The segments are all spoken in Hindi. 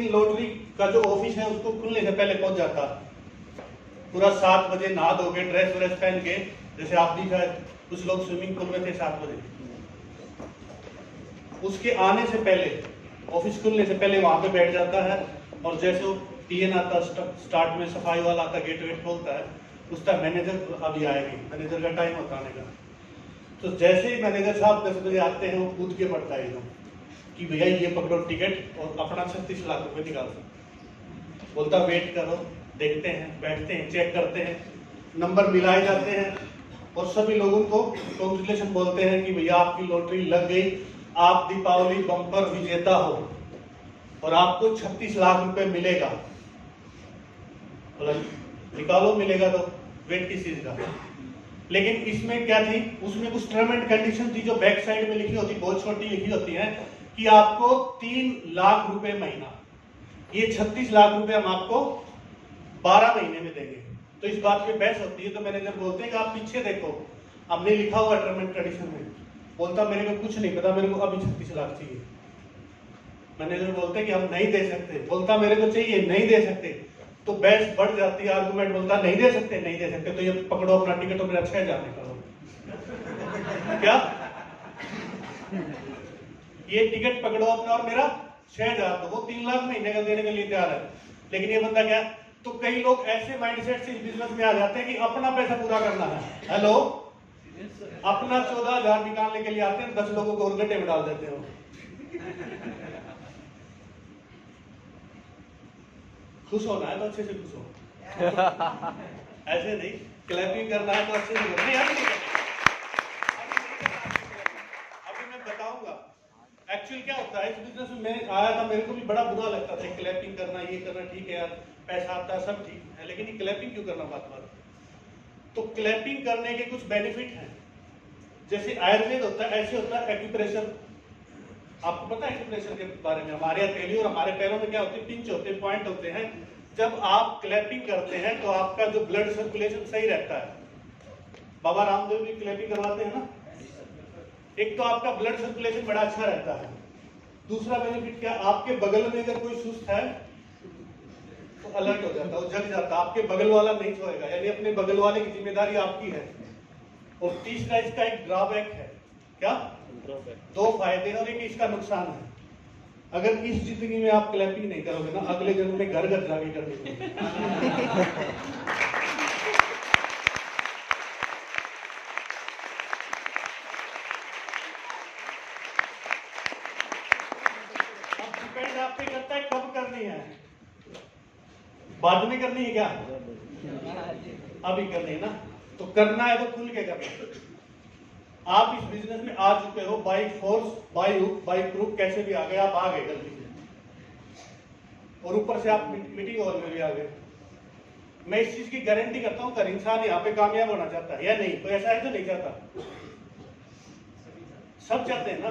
दिन लॉटरी का जो ऑफिस है उसको खुलने से पहले पहुंच जाता, पूरा 7 बजे नहा धो के ड्रेस व्रेस पहन के, जैसे आप भी शायद कुछ लोग स्विमिंग पूल में थे 7 बजे, उसके आने से पहले, ऑफिस खुलने से पहले वहां पे बैठ जाता है। और जैसे वो टीएन आता, स्टार्ट में सफाई वाला आता, गेट वेट खोलता है, उस टाइम मैनेजर अभी आएगी, मैनेजर का टाइम होता आने का। तो जैसे ही मैनेजर साहब 10 बजे आते हैं, वो कूद के पड़ता है एकदम कि भैया ये पकड़ो टिकट और अपना 36 लाख रुपए निकाल दो। बोलता वेट करो, देखते हैं, बैठते हैं, चेक करते हैं, नंबर मिलाए जाते हैं और सभी लोगों को कॉन्ग्रेचुलेशन बोलते हैं कि भैया आपकी लॉटरी लग गई, आप दीपावली बम्पर विजेता हो और आपको 36 लाख रुपए मिलेगा। बोला निकालो, मिलेगा तो वेट किस चीज का। लेकिन इसमें क्या थी, उसमें कुछ टर्म एंड कंडीशन थी जो बैक साइड में लिखी होती, बहुत छोटी लिखी होती है कि आपको 3 लाख रुपए महीना, ये 36 लाख रुपए हम आपको 12 महीने में देंगे। तो इस बात पे बहस होती है। तो मैनेजर बोलते हैं कि आप पीछे देखो, हमने लिखा हुआ टर्म एंड कंडीशन में। बोलता मेरे को कुछ नहीं पता, मेरे को अभी 36 लाख चाहिए। मैनेजर बोलते हैं कि हम नहीं दे सकते। बोलता मेरे को चाहिए, नहीं दे सकते। तो बहस बढ़ जाती है, आर्गुमेंट। बोलता नहीं दे सकते, नहीं दे सकते, तो ये पकड़ो अपना टिकट और मेरा 6,000 निकालो। क्या ये टिकट पकड़ो अपना और मेरा 6,000 दो। वो 3 लाख महीने का देने के लिए तैयार है। लेकिन ये बंदा क्या, तो कई लोग ऐसे माइंडसेट से इस बिजनेस में आ जाते हैं कि अपना पैसा पूरा करना है। हेलो, अपना 14,000 निकालने के लिए आते हैं, 10 लोगों को और गड्ढे में डाल देते हो। खुश होना है तो अच्छे से खुश हो, ऐसे नहीं। क्लैपिंग करना है तो अच्छे से नहीं, अभी मैं बताऊंगा एक्चुअली क्या होता है। इस बिजनेस में मैं आया था, मेरे को भी बड़ा बुरा लगता था। क्लैपिंग करना, ये करना, ठीक है यार, पैसा आता है, सब ठीक है, लेकिन ये क्लैपिंग क्यों करना बात बात। तो क्लैपिंग करने के कुछ बेनिफिट हैं। जैसे आयुर्वेद होता है, ऐसे होता है एक्यूप्रेशर। आपको पता है एक्यूप्रेशर के बारे में? हमारे हथेली और हमारे पैरों में क्या होते हैं, पिंच होते हैं, पॉइंट होते हैं। जब आप क्लैपिंग करते हैं तो आपका जो ब्लड सर्कुलेशन सही रहता है। बाबा रामदेव भी क्लैपिंग करवाते हैं ना। एक तो आपका ब्लड सर्कुलेशन बड़ा अच्छा रहता है। दूसरा बेनिफिट क्या, आपके बगल में अगर कोई सुस्त है तो अलर्ट हो जाता है, वो जग जाता है, आपके बगल वाला नहीं सोएगा, यानी अपने बगल वाले की जिम्मेदारी आपकी है। और तीसरा इसका एक ड्रॉबैक है। क्या? 2 फायदे और एक इसका नुकसान है। अगर इस जिंदगी में आप क्लैपिंग नहीं करोगे ना, अगले जन्म में घर घर जाके करनी है। अब डिपेंड आप पे करता है कब करनी है। बाद में करनी है क्या? अभी करनी है ना। तो करना है तो खुल के करना है। आप इस बिजनेस में आ चुके हो, by force, by hook, by crook, कैसे भी आ गए, आप आ गए गलती से। और ऊपर से आप मीटिंग हॉल में भी आ गए। मैं इस चीज की गारंटी करता हूं, हर इंसान यहाँ पे कामयाब होना चाहता है या नहीं? कोई ऐसा है जो नहीं चाहता? सब चाहते हैं ना।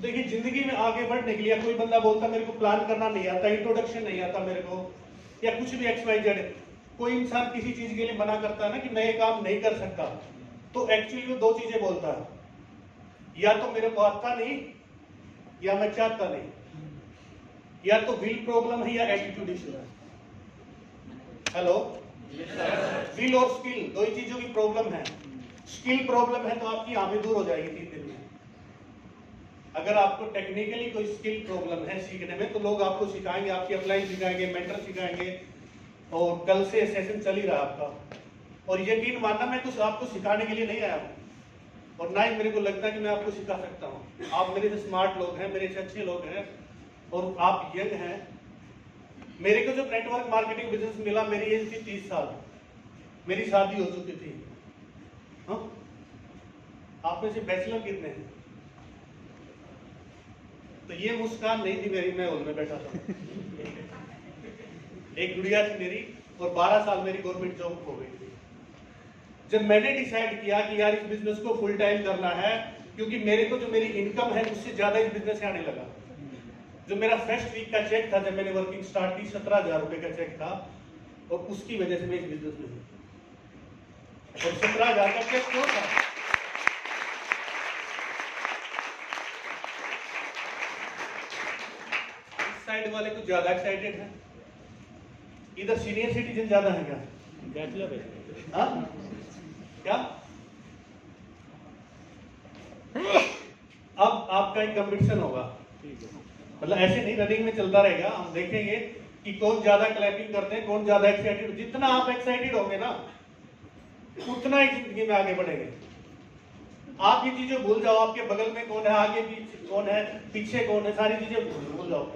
देखिए, जिंदगी में आगे बढ़ने के लिए कोई बंदा बोलता मेरे को प्लान करना नहीं आता, इंट्रोडक्शन नहीं आता मेरे को, या कुछ भी XYZ। कोई इंसान किसी चीज के लिए मना करता है ना कि मैं ये काम नहीं कर सकता, तो एक्चुअली वो 2 चीजें बोलता है, या तो मेरे को आता नहीं या मैं चाहता नहीं, या तो विल प्रॉब्लम है या एटीट्यूड इशू है। हेलो, विल और स्किल, 2 ही चीजों की प्रॉब्लम है। स्किल प्रॉब्लम है तो आपकी आंखें दूर हो जाएगी 3 दिन में। अगर आपको टेक्निकली कोई स्किल प्रॉब्लम है सीखने में, तो लोग आपको सिखाएंगे, आपकी अपलाइन सिखाएंगे, मेंटर सिखाएंगे, और कल से सेशन चल ही रहा आपका। और यकीन मानना, मैं कुछ आपको सिखाने के लिए नहीं आया हूँ, और ना ही मेरे को लगता है कि मैं आपको सिखा सकता हूँ। आप मेरे से स्मार्ट लोग हैं, मेरे से अच्छे लोग हैं, और आप यंग हैं। मेरे को जो नेटवर्क मार्केटिंग बिजनेस मिला, मेरी एज थी 30 साल, मेरी शादी हो चुकी थी। हाँ, आप में से बैचलर कितने हैं? तो ये मुस्कान नहीं थी मेरी, मैं हॉल में बैठा था। एक गुड़िया थी मेरी, और 12 साल मेरी गवर्नमेंट जॉब हो गई थी। जब मैंने डिसाइड किया कि यार इस बिजनेस को फुल टाइम करना है, क्योंकि मेरे को जो मेरी इनकम है उससे ज्यादा इस बिजनेस से आने लगा। जो मेरा फर्स्ट वीक का चेक था जब मैंने वर्किंग स्टार्ट की, 17,000 रुपए का चेक था, और उसकी वजह से मैं इस बिजनेस में हूं। और 17,000 का चेक क्यों था? साइड वाले कुछ ज्यादा एक्साइटेड है? इधर सीनियर सिटीजन ज्यादा है क्या? बैचलर है। हाँ क्या? अब आपका एक कंपटीशन होगा, मतलब ऐसे नहीं रनिंग में चलता रहेगा। हम देखेंगे कि कौन ज्यादा क्लैपिंग करते हैं, कौन ज्यादा एक्साइटेड। जितना आप एक्साइटेड होंगे ना, उतना ही जिंदगी में आगे बढ़ेंगे। आप ये चीजें भूल जाओ, आपके बगल में कौन है, आगे पीछे कौन है, पीछे कौन है, सारी चीजें भूल जाओ।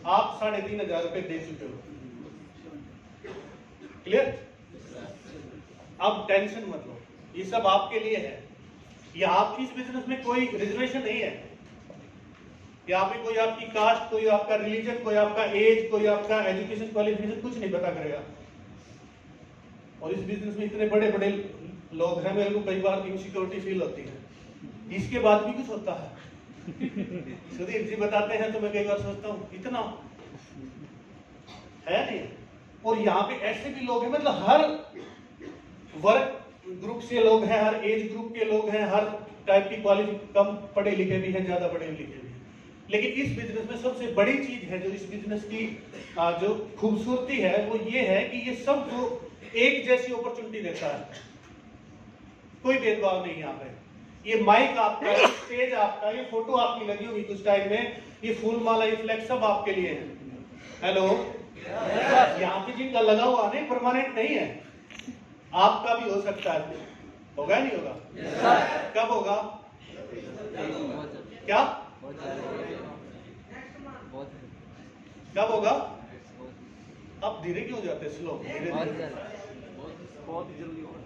आप 3,500 रुपए दे चुके हो, क्लियर? अब टेंशन मत लो, ये सब आपके लिए है। ये आपकी इस बिजनेस में कोई रिजर्वेशन नहीं है। यहाँ पे कोई आपकी कास्ट, कोई आपका रिलीजन, कोई आपका एज, कोई आपका एजुकेशन क्वालिफिकेशन कुछ नहीं पता करेगा। और इस बिजनेस में इतने बड़े बड़े लोग हैं, मेरे को कई बार इनसिक्योरिटी फील होती है। इसके बाद भी कुछ होता है। सुधीर जी बताते हैं तो मैं कई बार सोचता हूँ इतना है नहीं। और यहाँ पे ऐसे भी लोग हैं, मतलब हर वर्ग ग्रुप से लोग हैं, हर एज ग्रुप के लोग हैं, हर टाइप की क्वालिफिकेशन, कम पढ़े लिखे भी हैं, ज्यादा पढ़े लिखे भी हैं। लेकिन इस बिजनेस में सबसे बड़ी चीज है, जो इस बिजनेस की जो खूबसूरती है, वो ये है कि ये सबको एक जैसी अपॉर्चुनिटी देता है। कोई भेदभाव नहीं यहाँ पे। ये माइक आपका, ये स्टेज आपका, ये फोटो आपकी लगी हुई कुछ टाइम में, ये फूल माला, ये फ्लैक्स सब आपके लिए है। हेलो, यहाँ पे जिनका लगा हुआ नहीं, परमानेंट नहीं है, आपका भी हो सकता है। होगा नहीं होगा? कब होगा? क्या कब होगा? अब धीरे क्यों जाते, स्लो, धीरे धीरे, बहुत जल्दी होगा।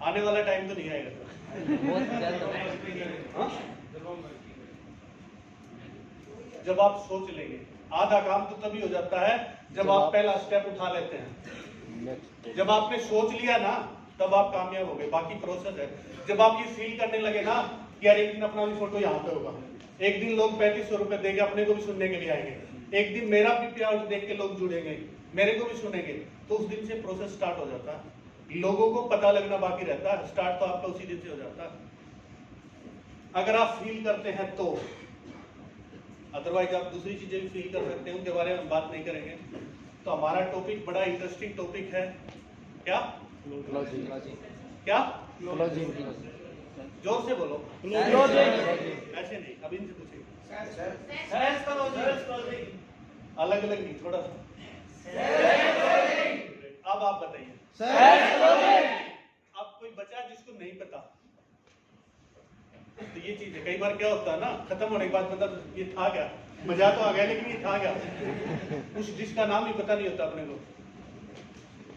आने वाला टाइम तो नहीं आएगा। हाँ? जब आप सोच लेंगे, आधा काम तो तभी हो जाता है जब आप पहला स्टेप उठा लेते हैं। जब आपने सोच लिया ना, तब आप कामयाब हो गए। बाकी प्रोसेस है। जब आप ये फील करने लगे ना कि यार एक दिन अपना भी फोटो यहाँ पे होगा, एक दिन लोग 3500 रुपए देके अपने को भी सुनने के लिए आएंगे, एक दिन मेरा भी पे आउट देख के लोग जुड़ेंगे, मेरे को भी सुनेंगे, तो उस दिन से प्रोसेस स्टार्ट हो जाता है। लोगों को पता लगना बाकी रहता है, स्टार्ट तो आपका उसी दिन से हो जाता है, अगर आप फील करते हैं तो। अदरवाइज आप दूसरी चीजें भी फील कर सकते हैं, उनके बारे में बात नहीं करेंगे। तो हमारा टॉपिक बड़ा इंटरेस्टिंग टॉपिक है। क्या क्या? जोर से बोलो। ऐसे नहीं, अब इनसे पूछिए। अलग अलग नहीं, थोड़ा सा। अब आप बताइए। अब कोई बचा जिसको नहीं पता, तो ये चीज है। कई बार क्या होता है ना, खत्म होने के बाद बंदा ये था क्या, मजा तो आ गया लेकिन ये था क्या, कुछ जिसका नाम ही पता नहीं होता अपने को।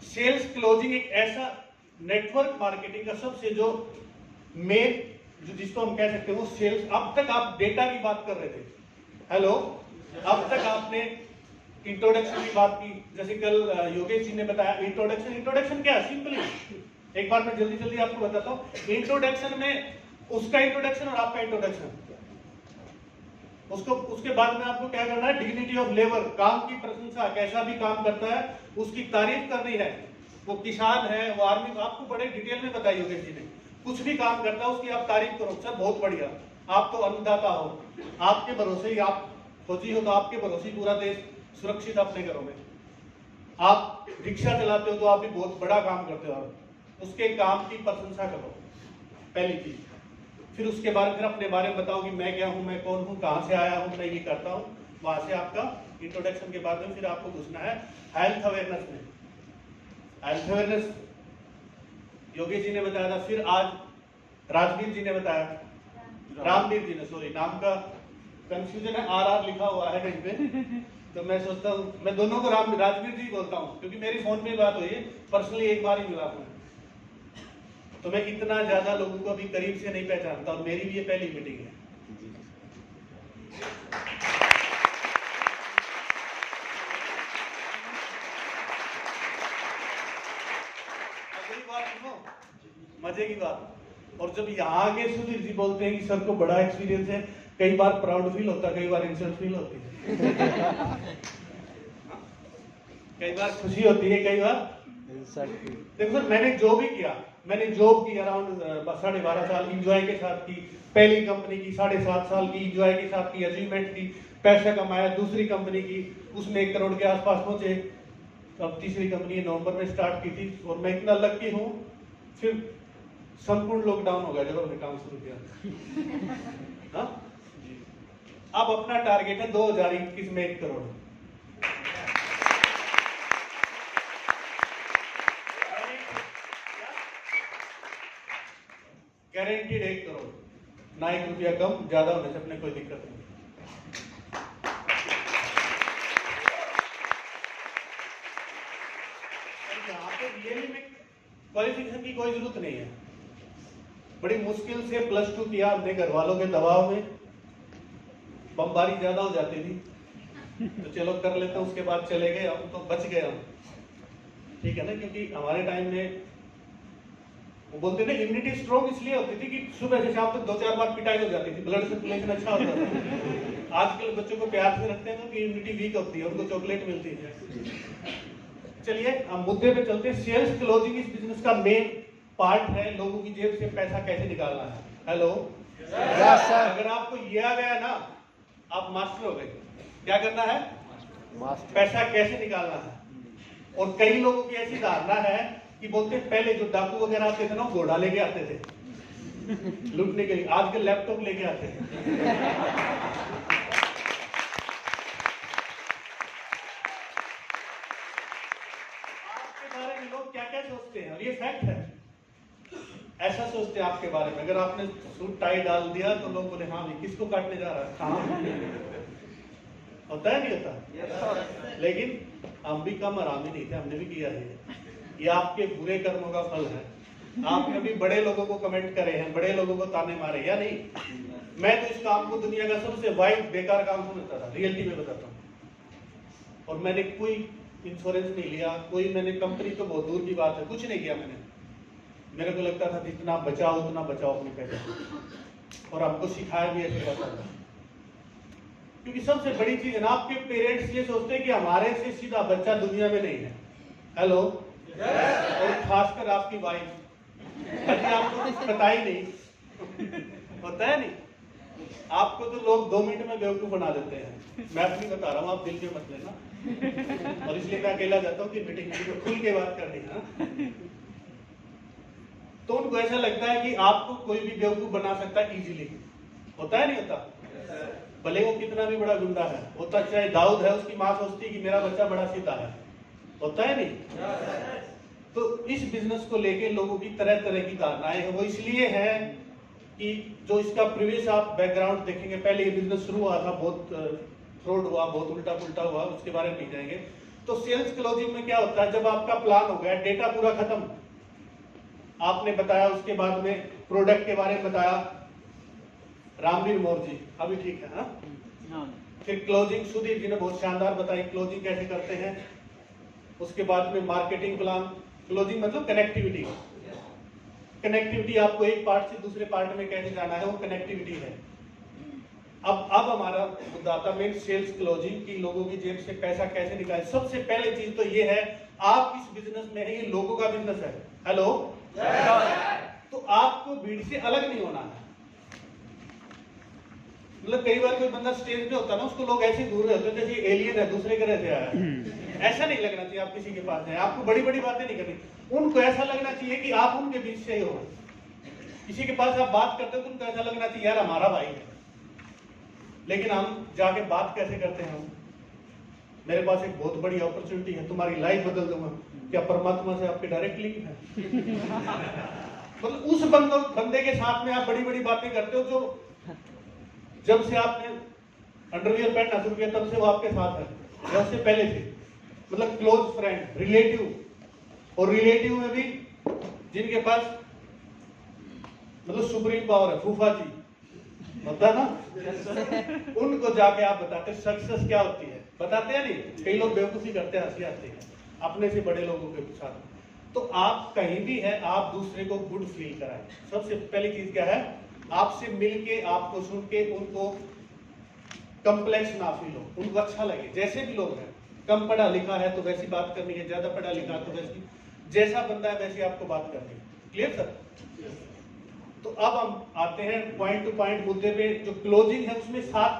सेल्स क्लोजिंग एक ऐसा नेटवर्क मार्केटिंग का सबसे जो मेन, जो जिसको हम कह सकते हैं वो सेल्स। अब तक आप डेटा की बात कर रहे थे, हेलो, अब तक आपने इंट्रोडक्शन की बात की, जैसे कल योगेश जी ने बताया। इंट्रोडक्शन क्या है? सिंपली एक बार मैं जल्दी जल्दी आपको बताता हूँ। इंट्रोडक्शन में उसका इंट्रोडक्शन और आपका इंट्रोडक्शन, उसके बाद में आपको क्या करना है, डिग्निटी ऑफ लेबर, काम की प्रशंसा, कैसा भी काम करता है उसकी तारीफ करनी है। वो किसान है, वो आर्मी, आपको बड़े डिटेल में बताई योगेश जी ने। कुछ भी काम करता है उसकी आप तारीफ करो, सर बहुत बढ़िया, आप तो अन्नदाता हो, आपके भरोसे ही, आप फौजी हो तो आपके भरोसे ही पूरा देश सुरक्षित अपने घरों में। आप रिक्शा चलाते हो तो आप भी बहुत बड़ा काम करते हो, उसके काम की प्रशंसा करो, पहली चीज। फिर उसके बाद फिर अपने बारे में बताओ कि मैं क्या हूँ, मैं कौन हूँ, कहाँ से आया हूँ, मैं ये करता हूँ। वहां से आपका इंट्रोडक्शन के बाद में फिर आपको घुसना है हेल्थ अवेयरनेस में। हेल्थ अवेयरनेस योगेश जी ने बताया था, फिर आज राजवीर जी ने बताया, रामवीर जी ने, सॉरी नाम का कंफ्यूजन है, RR लिखा हुआ है कहीं पे, तो मैं सोचता हूँ मैं दोनों को राजवीर जी बोलता हूँ, क्योंकि मेरी फोन में बात हुई है, पर्सनली एक बार ही मिला हूँ, तो मैं इतना ज्यादा लोगों को अभी करीब से नहीं पहचानता, और मेरी भी ये पहली मीटिंग है। अगली बात सुनो, मजे की बात। और जब यहाँ आगे सुधीर जी बोलते हैं कि सर को बड़ा एक्सपीरियंस है, कई बार प्राउड फील होता है, कई बार इंसल्ट फील होती है। कई बार खुशी होती है, कई बार देखो सर, मैंने जो भी किया मैंने जॉब की अराउंड 12.5 साल इंजॉय के साथ की, पहली कंपनी की 7.5 साल की इंजॉय के साथ की, अचीवमेंट की, पैसा कमाया, दूसरी कंपनी की उसमें 1 करोड़ के आसपास पहुंचे। अब तीसरी कंपनी नवंबर में स्टार्ट की थी और मैं इतना लकी हूँ, फिर संपूर्ण लॉकडाउन हो गया जब हमने काम शुरू किया। हाँ? अब अपना टारगेट है 2021 में 1 करोड़। गारंटीड 1 करोड़, ना 1 रुपया कम, ज्यादा होने से अपने कोई दिक्कत नहीं। यहाँ पे रियली में क्वालिफिकेशन की कोई जरूरत नहीं है। बड़ी मुश्किल से +2 किया हमने घर वालों के दबाव में, बमबारी ज्यादा हो जाती थी तो चलो कर लेते हैं, उसके बाद चले गए, हम तो बच गए हम, ठीक है ना, क्योंकि हमारे टाइम में वो बोलते थे इम्यूनिटी स्ट्रॉन्ग इसलिए होती थी कि सुबह से शाम तक 2-4 बार पिटाई हो जाती थी, ब्लड सर्कुलेशन अच्छा होता था। आजकल बच्चों को प्यार से रखते हैं तो कि इम्यूनिटी वीक होती है, उनको चॉकलेट मिलती है। चलिए हम मुद्दे पे चलते हैं। सेल्स क्लोजिंग इस बिजनेस का मेन पार्ट है, लोगों की जेब से पैसा कैसे निकालना है। Hello yes sir. अगर आपको ये आ गया ना, आप मास्टर हो गए। क्या करना है? पैसा कैसे निकालना है। और कई लोगों की ऐसी धारणा है कि बोलते पहले जो डाकू वगैरह आते थे ना, घोड़ा लेके आते थे लूटने के लिए, आजकल लैपटॉप लेके आते हैं। आपके बारे में लोग क्या क्या सोचते हैं, और ये फैक्ट है, ऐसा सोचते हैं आपके बारे में। अगर आपने सूट टाई डाल दिया तो लोग बोले हाँ भाई किसको काटने जा रहा है। होता है नहीं होता? लेकिन हम भी कम आरामी नहीं थे, हमने भी किया है। ये आपके बुरे कर्मों का फल है। आपने भी बड़े लोगों को कमेंट करे हैं, बड़े लोगों को ताने मारे, या नहीं? मैं तो इस काम को दुनिया का सबसे वाइड बेकार काम समझता था, रियलिटी में बताता हूँ। और मैंने कोई इंश्योरेंस नहीं लिया, कोई मैंने कंपनी तो बहुत दूर की बात है, कुछ नहीं किया मैंने। मेरे को लगता था जितना बचाओ उतना बचाओ अपने पैसे, और आपको सिखाया भी ऐसे रहता था। क्योंकि सबसे बड़ी चीज है ना, आपके पेरेंट्स ये सोचते हैं कि हमारे से सीधा बच्चा दुनिया में नहीं है। हेलो और खासकर आपकी वाइफ, अभी आपको कुछ पता ही नहीं होता है नहीं, आपको तो लोग 2 मिनट में बेवकूफ बना देते हैं। मैं अपनी बता रहा हूँ, आप दिल पे मत लेना। और इसलिए मैं अकेला जाता हूँ कि मीटिंग में खुल के बात करनी है। तो उनको ऐसा लगता है कि आपको कोई भी बेवकूफ बना सकता है इजीली। होता है नहीं होता? भले वो कितना भी बड़ा गुंडा है, होता चाहे दाऊद है, उसकी माँ सोचती है कि मेरा बच्चा बड़ा सीधा है। होता है नहीं? तो इस बिजनेस को लेके लोगों की तरह तरह की धारणाएं हैं। वो इसलिए है कि जो इसका प्रीवियस आप बैकग्राउंड देखेंगे, पहले ये बिजनेस शुरू हुआ था, बहुत फ्रॉड हुआ, बहुत उल्टा पुल्टा हुआ, उसके बारे में नहीं जाएंगे। तो सेल्स क्लोजिंग में क्या होता है, जब आपका प्लान हो गया, डेटा पूरा खत्म, आपने बताया, उसके बाद में प्रोडक्ट के बारे में बताया, रामवीर मोर जी अभी ठीक है हाँ? फिर क्लोजिंग सुधीर जी ने बहुत शानदार बताई क्लोजिंग कैसे करते हैं। उसके बाद में मार्केटिंग प्लान, क्लोजिंग मतलब कनेक्टिविटी। कनेक्टिविटी आपको एक पार्ट से दूसरे पार्ट में कैसे जाना है, वो कनेक्टिविटी है। अब हमारा मुद्दा आता मेन सेल्स क्लोजिंग की, लोगों की जेब से पैसा कैसे निकाले। सबसे पहले चीज तो ये है, आप इस बिजनेस में है, ये लोगों का बिजनेस है। हेलो तो आपको भीड़ से अलग नहीं होना है। मतलब कई बार कोई बंदा स्टेज पे होता है ना, उसको लोग ऐसे दूर रहते हैं जैसे एलियन है, दूसरे ग्रह से आया है। ऐसा नहीं लगना चाहिए आप किसी के पास हैं। आपको बड़ी बड़ी बातें नहीं करनी, उनको ऐसा लगना चाहिए कि आप उनके बीच से ही हो। किसी के पास आप बात करते हो तो उनको ऐसा लगना चाहिए यार हमारा भाई है। लेकिन हम जाके बात कैसे करते हैं, मेरे पास एक बहुत बड़ी अपॉर्चुनिटी है, तुम्हारी लाइफ बदल दूंगा। क्या परमात्मा से आपके डायरेक्ट लिंक है? मतलब उस बंदे के साथ में आप बड़ी बड़ी बातें करते हो, जो जब से आपने अंडरवियर पहनना शुरू किया तब से वो आपके साथ है, या उससे पहले से। मतलब क्लोज फ्रेंड, रिलेटिव। और रिलेटिव में भी जिनके पास मतलब सुप्रीम पावर है, फूफा जी होता है ना, उनको जाके आप बताते सक्सेस क्या होती है, बताते हैं नहीं? कई लोग बेवकूफी करते हैं, हंसी आती है अपने से बड़े लोगों के साथ। तो आप कहीं भी है, आप दूसरे को गुड फील कराएं। सबसे पहली चीज क्या है, आपसे मिलके, आपको सुन के उनको कम्प्लेक्स ना फील हो, उनको अच्छा लगे। जैसे भी लोग हैं, कम पढ़ा लिखा है तो वैसी बात करनी है, ज्यादा पढ़ा लिखा तो वैसी, जैसा बंदा है वैसी आपको बात करनी है। Clear sir? तो अब हम आते हैं पॉइंट टू पॉइंट मुद्दे पे। जो क्लोजिंग है उसमें 7,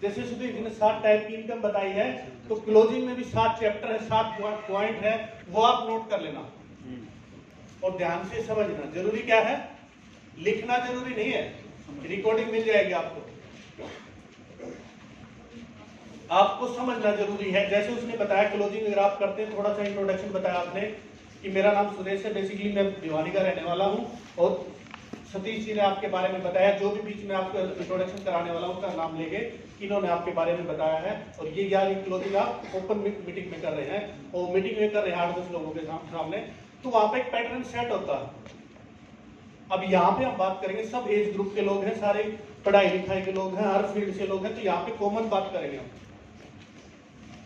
जैसे सुधीर जी ने 7 टाइप की इनकम बताई है, तो क्लोजिंग में भी 7 चैप्टर है, 7 पॉइंट है, वो आप नोट कर लेना और ध्यान से समझना। जरूरी क्या है? लिखना जरूरी नहीं है, रिकॉर्डिंग मिल जाएगी आपको, आपको समझना जरूरी है। जैसे उसने बताया क्लोजिंग अगर आप करते हैं, थोड़ा सा इंट्रोडक्शन बताया आपने कि मेरा नाम सुरेश है, बेसिकली मैं भिवानी का रहने वाला हूं, और सतीश जी ने आपके बारे में बताया। जो भी बीच में आपको इंट्रोडक्शन कराने वाला हूं उसका नाम लेके इन्होंने आपके बारे में बताया है। और ये यार क्लोजिंग आप ओपन मीटिंग में कर रहे हैं, और मीटिंग में कर रहे हैं 8-10 लोगों के सामने, तो वहां पे एक पैटर्न सेट होता है। अब यहाँ पे हम बात करेंगे, सब एज ग्रुप के लोग हैं, सारे पढ़ाई लिखाई के लोग हैं, हर फील्ड से लोग हैं, तो यहाँ पे कॉमन बात करेंगे हम।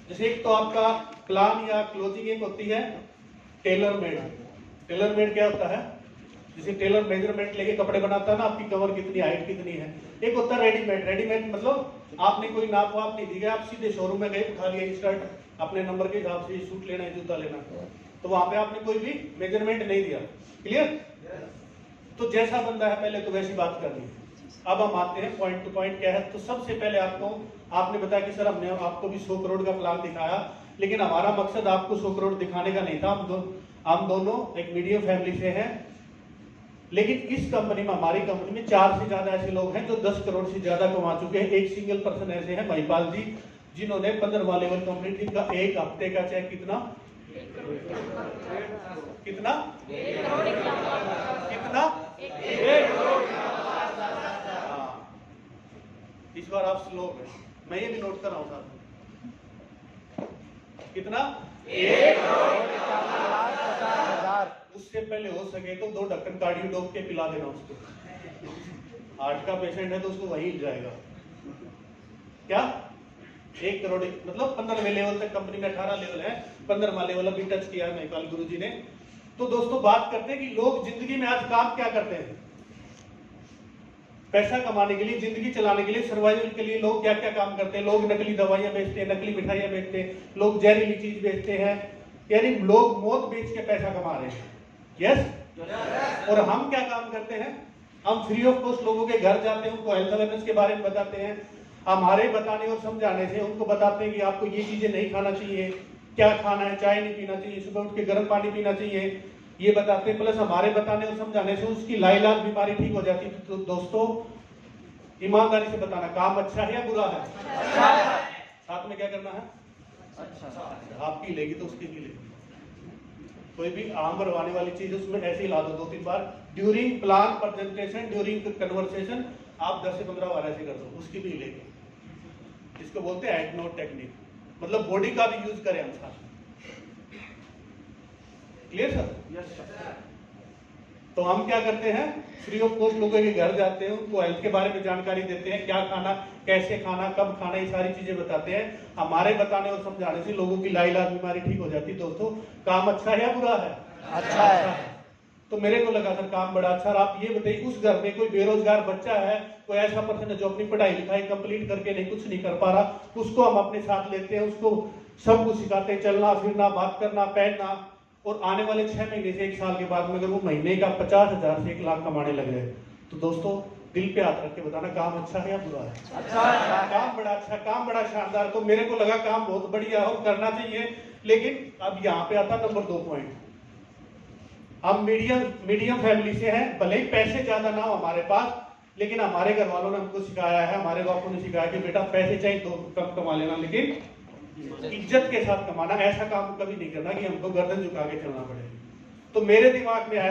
जैसे एक तो आपका प्लान या क्लोजिंग एक होती है टेलर मेड। टेलर मेड क्या होता है? जैसे टेलर मेजरमेंट लेके कपड़े बनाता है ना, आपकी कमर कितनी, हाइट कितनी है। एक होता है रेडीमेड। रेडीमेड मतलब आपने कोई नाप वाप नहीं दी गया, आप सीधे शोरूम में गए, उठा लिया शर्ट अपने नंबर के हिसाब से, सूट लेना है, जूता लेना, तो वहां पे आपने कोई भी मेजरमेंट नहीं दिया। क्लियर? तो जैसा बंदा है पहले तो वैसी बात करनी है। अब हम आते हैं पॉइंट टू पॉइंट क्या है। तो सबसे पहले आपने बताया कि सर हमने आपको भी 100 करोड़ का प्लान दिखाया, लेकिन हमारा मकसद आपको 100 करोड़ दिखाने का नहीं था। हम दोनों एक मीडियम फैमिली से हैं, लेकिन इस कंपनी में, हमारी कंपनी में 4 से ज्यादा ऐसे लोग हैं जो 10 करोड़ से ज्यादा कमा चुके हैं। एक सिंगल पर्सन ऐसे हैं महिपाल जी, जिन्होंने 15वां लेवल कंप्लीट, जिनका एक हफ्ते का चेक कितना कितना कितना 1 करोड़। इस बार आप स्लो हैं, मैं ये भी नोट कर रहा हूं साथ। कितना? 1 करोड़ 51 लाख। उससे पहले हो सके तो 2 ढक्कन कार्डियो डोप के पिला देना उसको। हार्ट का पेशेंट है तो उसको वही मिल जाएगा। क्या 1 करोड़ मतलब 15वें लेवल तक कंपनी में 18 लेवल है, 15वां लेवल अभी टच किया है महिपाल गुरु जी ने। तो दोस्तों बात करते हैं कि लोग जिंदगी में आज काम क्या करते हैं। पैसा कमाने के लिए, जिंदगी चलाने के लिए, सर्वाइवल के लिए लोग क्या क्या काम करते हैं। लोग नकली दवाइयां बेचते हैं, नकली मिठाइयां बेचते हैं, लोग जहरीली चीज बेचते हैं, यानी लोग मौत बेच के पैसा कमा रहे हैं। यस? और हम क्या काम करते हैं? हम फ्री ऑफ कॉस्ट लोगों के घर जाते हैं, उनको हेल्थ अवेयरनेस के बारे में बताते हैं। हमारे बताने और समझाने से उनको बताते हैं कि आपको ये चीजें नहीं खाना चाहिए, क्या खाना है, चाय नहीं पीना चाहिए, सुबह उठ के गर्म पानी पीना चाहिए, ये बताते हैं। प्लस हमारे बताने और समझाने से उसकी लाइलाज बीमारी ठीक हो जाती है। तो दोस्तों ईमानदारी से बताना, काम अच्छा है या बुरा है? साथ में क्या करना है? अच्छा। आपकी लेगी तो उसकी भी लेगी। कोई भी आम भरवाने वाली चीज उसमें ऐसे ही ला दो 2-3 बार। During plan presentation, during conversation आप 10 से 15 बार ऐसे कर दो, उसकी भी लेगी। इसको बोलते हैं हेड नोट टेक्निक, मतलब बॉडी का भी यूज करें हम साथ। Clear sir? Yes sir. तो हम क्या करते हैं? फ्री ऑफ कॉस्ट लोगों के घर जाते हैं, उनको हेल्थ के बारे में जानकारी देते हैं, क्या खाना, कैसे खाना, कब खाना, ये सारी चीजें बताते हैं। हमारे बताने और समझाने से लोगों की लाइलाज बीमारी ठीक हो जाती है। दोस्तों काम अच्छा है या बुरा है? अच्छा है। तो मेरे को लगा सर काम बड़ा अच्छा। और आप ये बताइए, उस घर में कोई बेरोजगार बच्चा है, कोई ऐसा पर्सन है जो अपनी पढ़ाई लिखाई कंप्लीट करके नहीं, कुछ नहीं कर पा रहा, उसको हम अपने साथ लेते हैं, उसको सब कुछ सिखाते हैं, चलना फिरना, बात करना, पहनना। और आने वाले 6 महीने से 1 साल के बाद में अगर वो महीने का 50,000 से 1 लाख कमाने लग जाए, तो दोस्तों दिल पे हाथ रख के बताना काम अच्छा है या बुरा है? अच्छा है। काम बड़ा अच्छा, काम बड़ा शानदार। तो मेरे को लगा काम बहुत बढ़िया हो, करना चाहिए। लेकिन अब यहाँ पे आता नंबर 2 पॉइंट। हम मीडियम फैमिली से हैं, भले ही पैसे ज्यादा ना हो हमारे पास, लेकिन हमारे घर वालों ने हमको सिखाया है, हमारे बापू ने सिखाया कि बेटा पैसे चाहिए तो कम कमा लेना, लेकिन इज्जत के साथ कमाना। ऐसा काम कभी नहीं करना कि हमको गर्दन झुका के चलना पड़े। तो मेरे दिमाग में आया